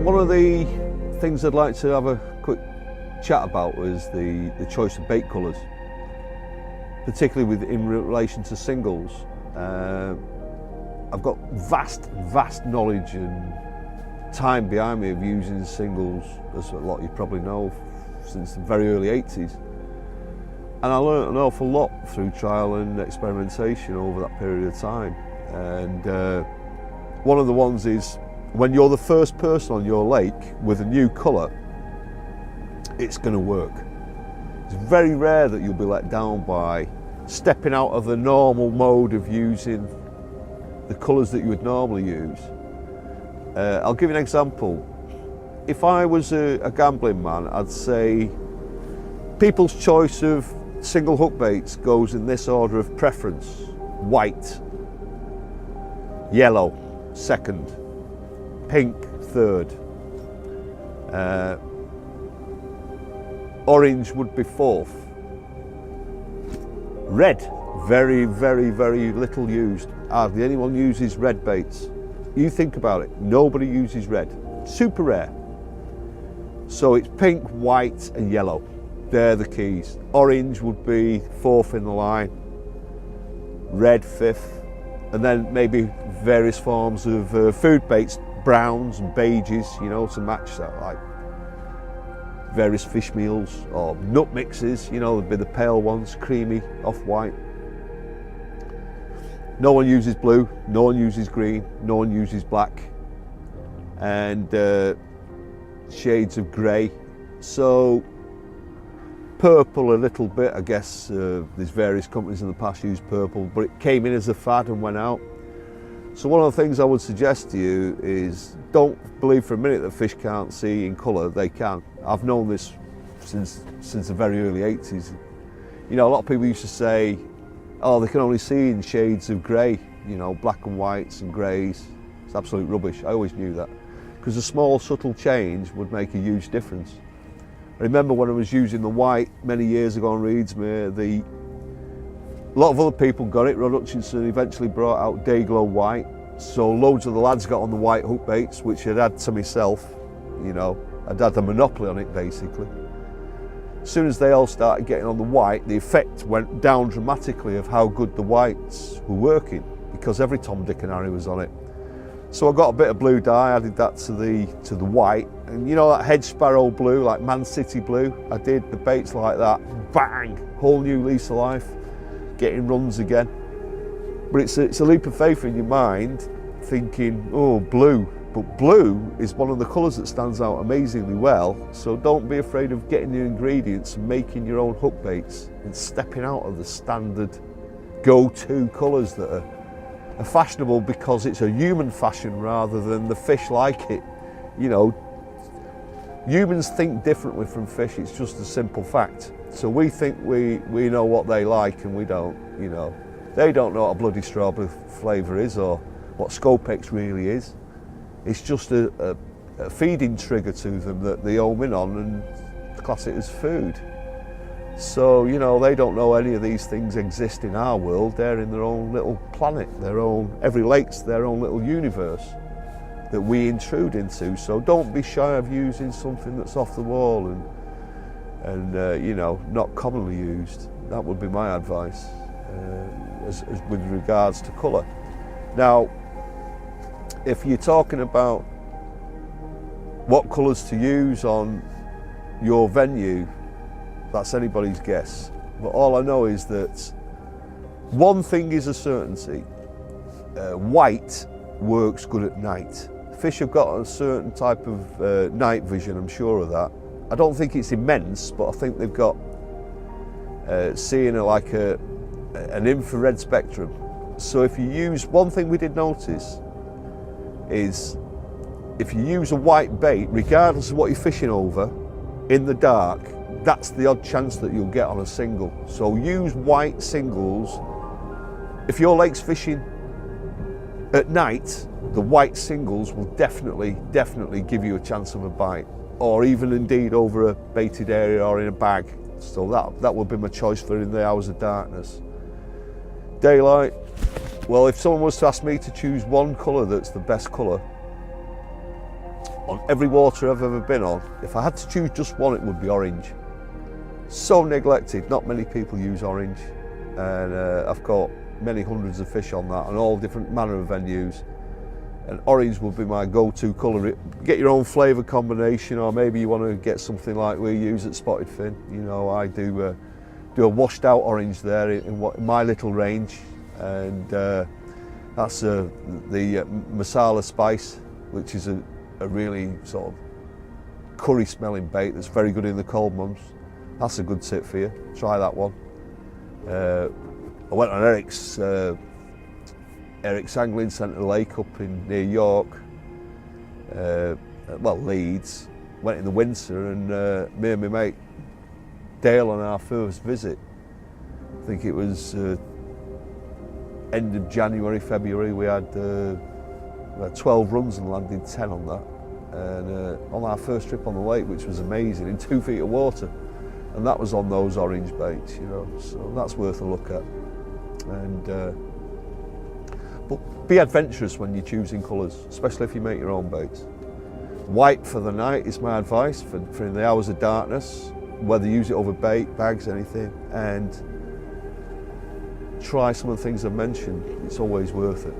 One of the things I'd like to have a quick chat about was the choice of bait colours, particularly in relation to singles. I've got vast knowledge and time behind me of using singles, as a lot of you probably know, since the very early 80s. And I learnt an awful lot through trial and experimentation over that period of time. And one of the ones is, when you're the first person on your lake with a new colour, it's going to work. It's very rare that you'll be let down by stepping out of the normal mode of using the colours that you would normally use. I'll give you an example. If I was a gambling man, I'd say people's choice of single hook baits goes in this order of preference: white, yellow second, pink third, orange would be fourth, red, very little used. Hardly anyone uses red baits. You think about it, nobody uses red, super rare. So it's pink, white and yellow, they're the keys. Orange would be fourth in the line, red fifth, and then maybe various forms of food baits, browns and beiges, you know, to match that, like various fish meals or nut mixes, you know, would be the pale ones, creamy, off-white. No one uses blue, no one uses green, no one uses black, and shades of grey. So purple a little bit, I guess. There's various companies in the past use purple, but it came in as a fad and went out. So one of the things I would suggest to you is, don't believe for a minute that fish can't see in colour. They can. I've known this since the very early 80s. You know, a lot of people used to say, oh, they can only see in shades of grey, you know, black and whites and greys. It's absolute rubbish. I always knew that, because a small subtle change would make a huge difference. I remember when I was using the white many years ago on Reedsmere, a lot of other people got it. Rod Hutchinson eventually brought out Dayglow White, so loads of the lads got on the white hook baits, which I'd had to myself. You know, I'd had a monopoly on it basically. As soon as they all started getting on the white, the effect went down dramatically of how good the whites were working, because every Tom, Dick and Harry was on it. So I got a bit of blue dye, added that to the white, and you know that hedge sparrow blue, like Man City blue, I did the baits like that, bang, whole new lease of life, getting runs again. But it's a leap of faith in your mind, thinking, oh, blue. But blue is one of the colours that stands out amazingly well, so don't be afraid of getting your ingredients and making your own hook baits and stepping out of the standard go-to colours that are fashionable because it's a human fashion rather than the fish like it. You know, humans think differently from fish, it's just a simple fact. So we think we know what they like, and we don't, you know. They don't know what a bloody strawberry flavour is or what Scopex really is. It's just a feeding trigger to them that they home in on and class it as food. So, you know, they don't know any of these things exist in our world. They're in their own little planet, every lake's their own little universe that we intrude into. So don't be shy of using something that's off the wall and you know, not commonly used. That would be my advice as with regards to colour. Now, if you're talking about what colours to use on your venue, that's anybody's guess. But all I know is that one thing is a certainty. White works good at night. Fish have got a certain type of night vision, I'm sure of that. I don't think it's immense, but I think they've got seeing like an infrared spectrum. So if you use, one thing we did notice is if you use a white bait, regardless of what you're fishing over, in the dark, that's the odd chance that you'll get on a single. So use white singles. If your lake's fishing at night, the white singles will definitely give you a chance of a bite, or even indeed over a baited area or in a bag. So that would be my choice for in the hours of darkness. Daylight, well, if someone was to ask me to choose one colour that's the best colour, on every water I've ever been on, if I had to choose just one, it would be orange. So neglected, not many people use orange, and I've caught many hundreds of fish on that on all different manner of venues, and orange would be my go-to colour. Get your own flavour combination, or maybe you want to get something like we use at Spotted Fin. You know, I do a washed out orange there in my little range, and that's the masala spice, which is a really sort of curry smelling bait that's very good in the cold months. That's a good tip for you, try that one. I went on Eric's Angling Centre Lake up near York, well, Leeds. Went in the winter, and me and my mate Dale on our first visit, I think it was end of January, February, we had 12 runs and landed 10 on that. And on our first trip on the lake, which was amazing, in 2 feet of water. And that was on those orange baits, you know, so that's worth a look at. And but be adventurous when you're choosing colours, especially if you make your own baits. White for the night is my advice for the hours of darkness, whether you use it over bait, bags, anything, and try some of the things I've mentioned. It's always worth it.